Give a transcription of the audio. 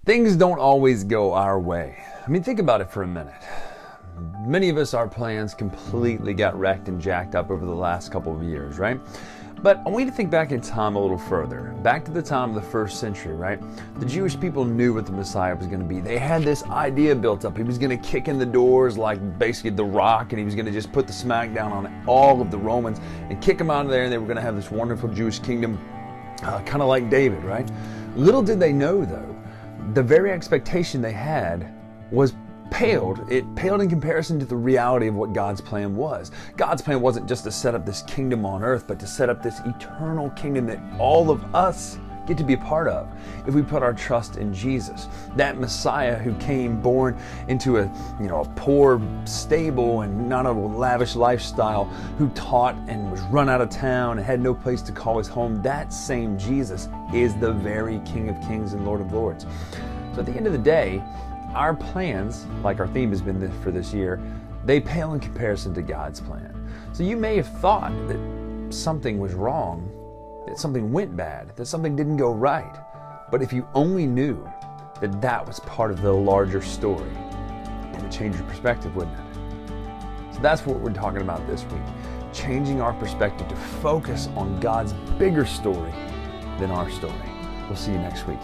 Things don't always go our way. I mean, think about it for a minute. Many of us, our plans completely got wrecked and jacked up over the last couple of years, right? But I want you to think back in time a little further, back to the time of the first century, right? The Jewish people knew what the Messiah was going to be. They had this idea built up. He was going to kick in the doors like basically The Rock, and he was going to just put the smack down on all of the Romans and kick them out of there, and they were going to have this wonderful Jewish kingdom, kind of like David, right? Little did they know, though, the very expectation they had was paled. It paled in comparison to the reality of what God's plan was. God's plan wasn't just to set up this kingdom on earth, but to set up this eternal kingdom that all of us get to be a part of if we put our trust in Jesus. That Messiah who came born into a poor stable and not a lavish lifestyle, who taught and was run out of town and had no place to call his home. That same Jesus is the very King of Kings and Lord of Lords. So at the end of the day, our plans, like our theme has been for this year, they pale in comparison to God's plan. So you may have thought that something was wrong, that something went bad, that something didn't go right. But if you only knew that that was part of the larger story, it would change your perspective, wouldn't it? So that's what we're talking about this week. Changing our perspective to focus on God's bigger story than our story. We'll see you next week.